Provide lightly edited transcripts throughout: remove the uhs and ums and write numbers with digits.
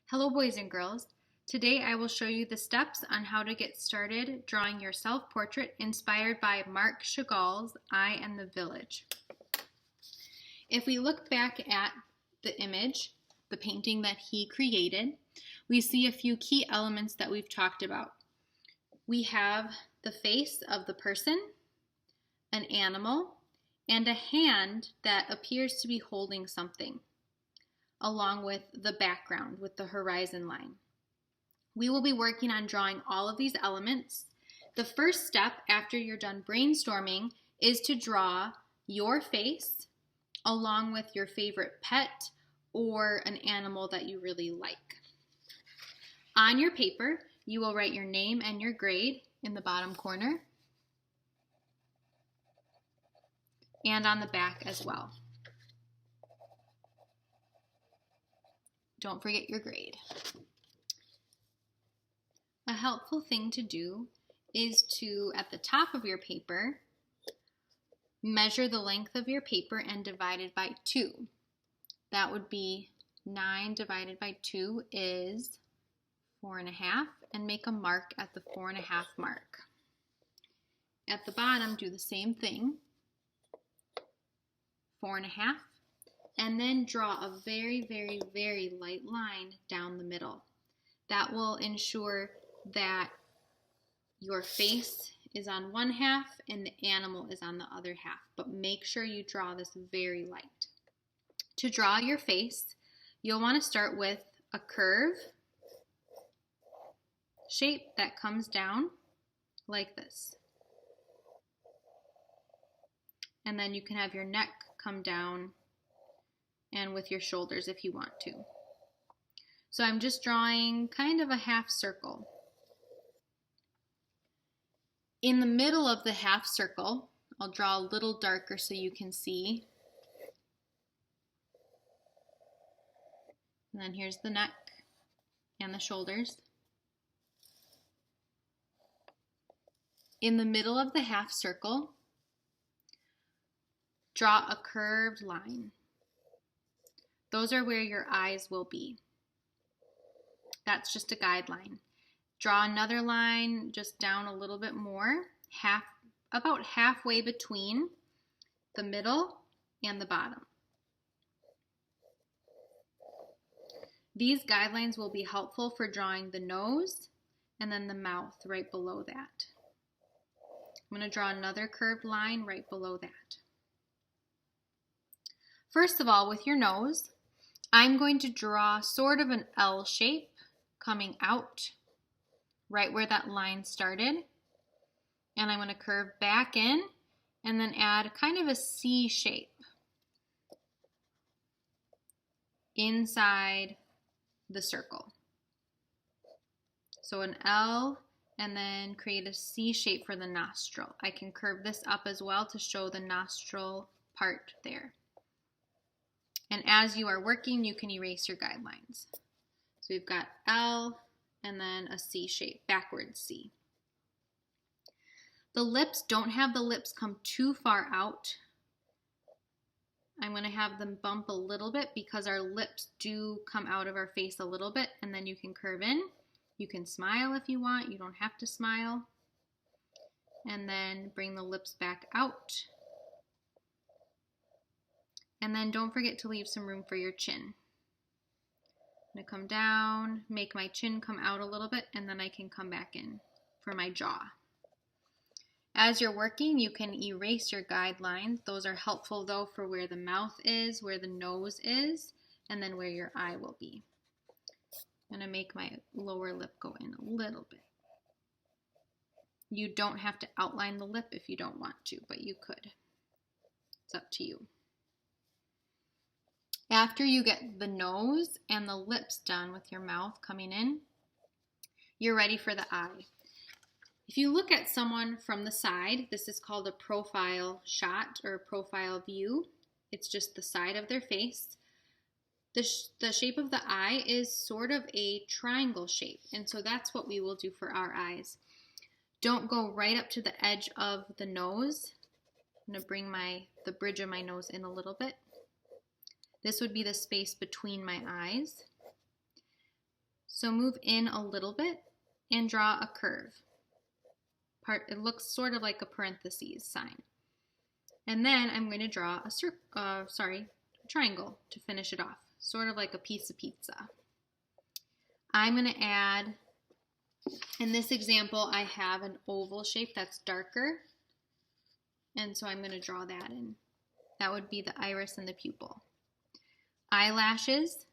Hello boys and girls. Today I will show you the steps on how to get started drawing your self-portrait inspired by Marc Chagall's I Am the Village. If we look back at the image, the painting that he created, we see a few key elements that we've talked about. We have the face of the person, an animal, and a hand that appears to be holding something, along with the background with the horizon line. We will be working on drawing all of these elements. The first step after you're done brainstorming is to draw your face along with your favorite pet or an animal that you really like. On your paper, you will write your name and your grade in the bottom corner and on the back as well. Don't forget your grade. A helpful thing to do is to, at the top of your paper, measure the length of your paper and divide it by 2. That would be 9 divided by 2 is 4.5, and make a mark at the 4.5 mark. At the bottom, do the same thing, 4.5. And then draw a very, very, very light line down the middle. That will ensure that your face is on one half and the animal is on the other half, but make sure you draw this very light. To draw your face, you'll want to start with a curve shape that comes down like this. And then you can have your neck come down and with your shoulders if you want to. So I'm just drawing kind of a half circle. In the middle of the half circle, I'll draw a little darker so you can see. And then here's the neck and the shoulders. In the middle of the half circle, draw a curved line. Those are where your eyes will be. That's just a guideline. Draw another line just down a little bit more, about halfway between the middle and the bottom. These guidelines will be helpful for drawing the nose and then the mouth right below that. I'm going to draw another curved line right below that. First of all, with your nose, I'm going to draw sort of an L shape coming out right where that line started. And I'm going to curve back in and then add kind of a C shape inside the circle. So an L and then create a C shape for the nostril. I can curve this up as well to show the nostril part there. And as you are working, you can erase your guidelines. So we've got L and then a C shape, backwards C. The lips, don't have the lips come too far out. I'm going to have them bump a little bit because our lips do come out of our face a little bit, and then you can curve in. You can smile if you want. You don't have to smile. And then bring the lips back out. And then don't forget to leave some room for your chin. I'm going to come down, make my chin come out a little bit, and then I can come back in for my jaw. As you're working, you can erase your guidelines. Those are helpful though for where the mouth is, where the nose is, and then where your eye will be. I'm going to make my lower lip go in a little bit. You don't have to outline the lip if you don't want to, but you could. It's up to you. After you get the nose and the lips done with your mouth coming in, you're ready for the eye. If you look at someone from the side, this is called a profile shot or profile view. It's just the side of their face. The shape of the eye is sort of a triangle shape, and so that's what we will do for our eyes. Don't go right up to the edge of the nose. I'm going to bring the bridge of my nose in a little bit. This would be the space between my eyes. So move in a little bit and draw a curve. It looks sort of like a parentheses sign. And then I'm going to draw a triangle to finish it off, sort of like a piece of pizza. I'm going to add, in this example, I have an oval shape that's darker, and so I'm going to draw that in. That would be the iris and the pupil. Eyelashes,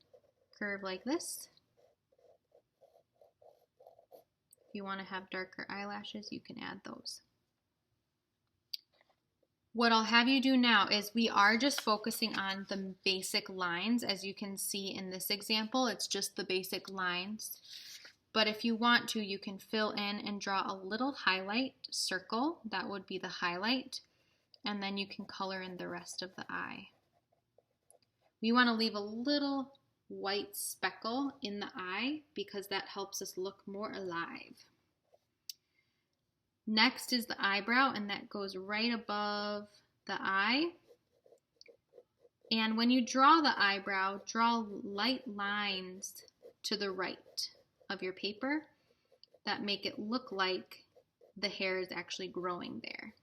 curve like this. If you want to have darker eyelashes, you can add those. What I'll have you do now is we are just focusing on the basic lines. As you can see in this example, it's just the basic lines. But if you want to, you can fill in and draw a little highlight circle. That would be the highlight. And then you can color in the rest of the eye. We want to leave a little white speckle in the eye because that helps us look more alive. Next is the eyebrow, and that goes right above the eye. And when you draw the eyebrow, draw light lines to the right of your paper that make it look like the hair is actually growing there.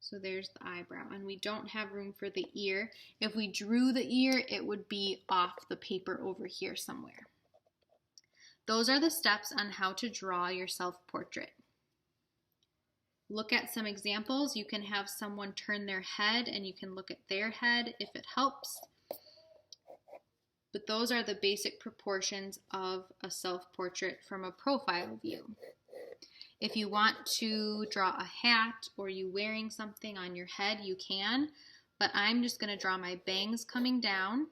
So there's the eyebrow, and we don't have room for the ear. If we drew the ear, it would be off the paper over here somewhere. Those are the steps on how to draw your self-portrait. Look at some examples. You can have someone turn their head and you can look at their head if it helps. But those are the basic proportions of a self-portrait from a profile view. If you want to draw a hat or you wearing something on your head, you can, but I'm just going to draw my bangs coming down.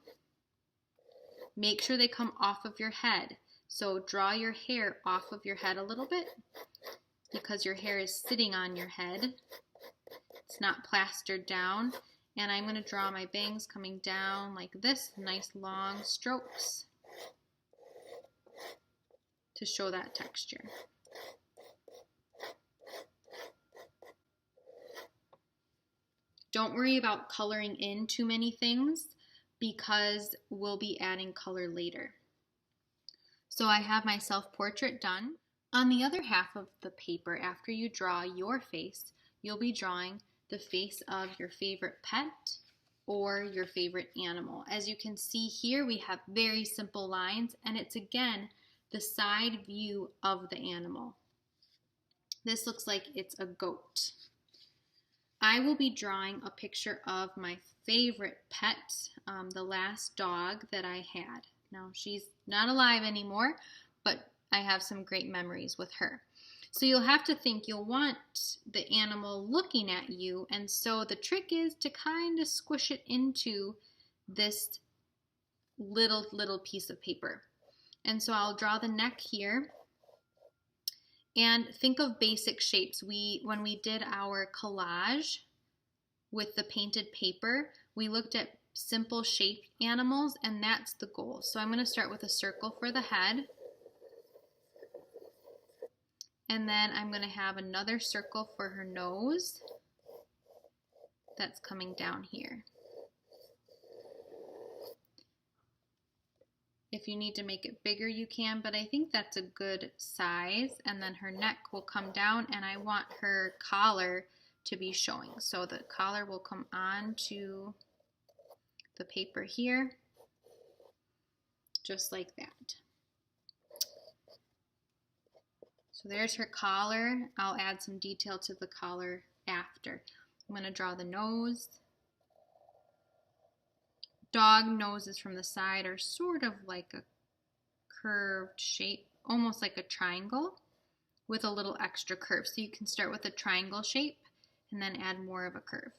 Make sure they come off of your head. So draw your hair off of your head a little bit because your hair is sitting on your head. It's not plastered down. And I'm going to draw my bangs coming down like this, nice long strokes to show that texture. Don't worry about coloring in too many things because we'll be adding color later. So I have my self-portrait done. On the other half of the paper, after you draw your face, you'll be drawing the face of your favorite pet or your favorite animal. As you can see here, we have very simple lines, and it's again the side view of the animal. This looks like it's a goat. I will be drawing a picture of my favorite pet, the last dog that I had. Now, she's not alive anymore, but I have some great memories with her. So you'll have to think, you'll want the animal looking at you, and so the trick is to kind of squish it into this little piece of paper. And so I'll draw the neck here. And think of basic shapes. When we did our collage with the painted paper, we looked at simple shaped animals, and that's the goal. So I'm going to start with a circle for the head. And then I'm going to have another circle for her nose that's coming down here. If you need to make it bigger, you can, but I think that's a good size. And then her neck will come down, and I want her collar to be showing. So the collar will come onto the paper here, just like that. So there's her collar. I'll add some detail to the collar after. I'm going to draw the nose. Dog noses from the side are sort of like a curved shape, almost like a triangle with a little extra curve. So you can start with a triangle shape and then add more of a curve.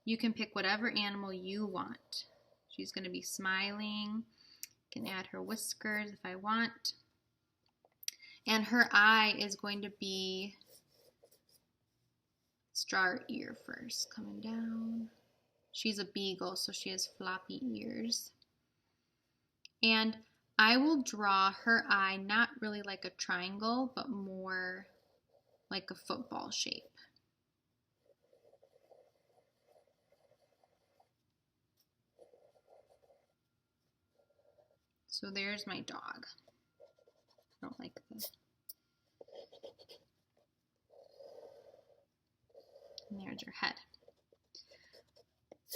You can pick whatever animal you want. She's going to be smiling. I can add her whiskers if I want. And her eye is going to be, let's draw her ear first, coming down. She's a beagle, so she has floppy ears. And I will draw her eye not really like a triangle, but more like a football shape. So there's my dog. I don't like this. And there's her head.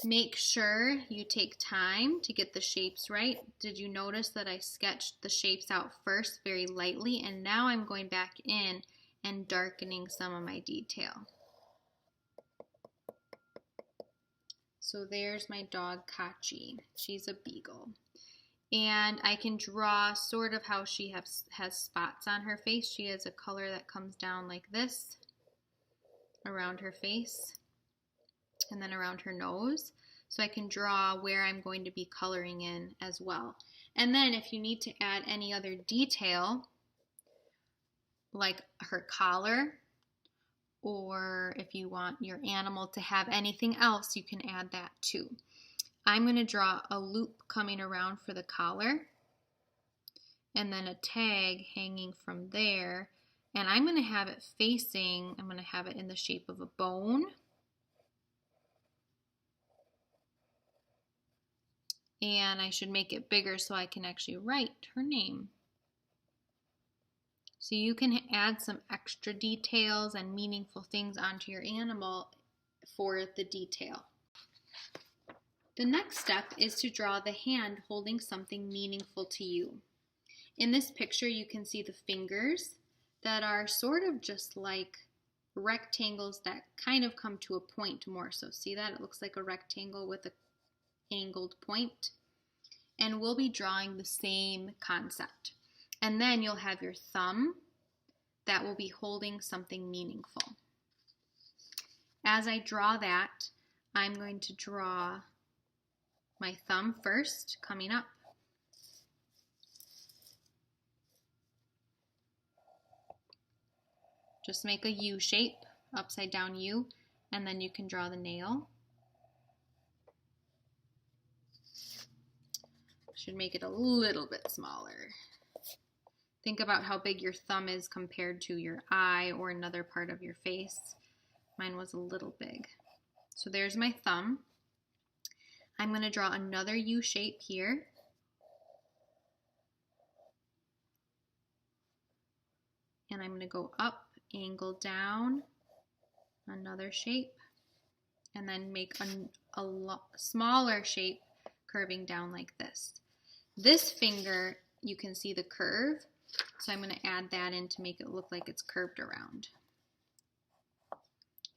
Make sure you take time to get the shapes right. Did you notice that I sketched the shapes out first very lightly, and now I'm going back in and darkening some of my detail. So there's my dog Kachi. She's a beagle. And I can draw sort of how she has spots on her face. She has a color that comes down like this around her face and then around her nose. So I can draw where I'm going to be coloring in as well. And then if you need to add any other detail, like her collar, or if you want your animal to have anything else, you can add that too. I'm going to draw a loop coming around for the collar and then a tag hanging from there, and I'm going to have it facing, I'm going to have it in the shape of a bone. And I should make it bigger so I can actually write her name. So you can add some extra details and meaningful things onto your animal for the detail. The next step is to draw the hand holding something meaningful to you. In this picture, you can see the fingers that are sort of just like rectangles that kind of come to a point more. So see that? It looks like a rectangle with an angled point. And we'll be drawing the same concept. And then you'll have your thumb that will be holding something meaningful. As I draw that, I'm going to draw my thumb first, coming up. Just make a U shape, upside down U, and then you can draw the nail. Should make it a little bit smaller. Think about how big your thumb is compared to your eye or another part of your face. Mine was a little big. So there's my thumb. I'm going to draw another U shape here. And I'm going to go up, angle down, another shape, and then make a smaller shape curving down like this. This finger, you can see the curve, so I'm going to add that in to make it look like it's curved around.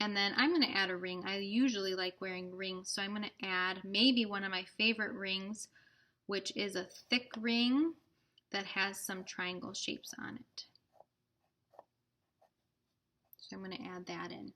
And then I'm going to add a ring. I usually like wearing rings, so I'm going to add maybe one of my favorite rings, which is a thick ring that has some triangle shapes on it. So I'm going to add that in.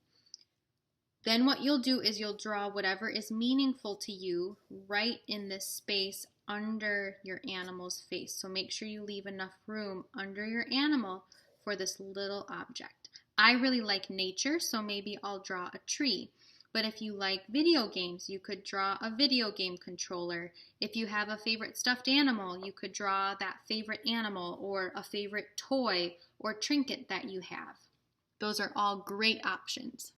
Then what you'll do is you'll draw whatever is meaningful to you right in this space under your animal's face. So make sure you leave enough room under your animal for this little object. I really like nature, so maybe I'll draw a tree. But if you like video games, you could draw a video game controller. If you have a favorite stuffed animal, you could draw that favorite animal or a favorite toy or trinket that you have. Those are all great options.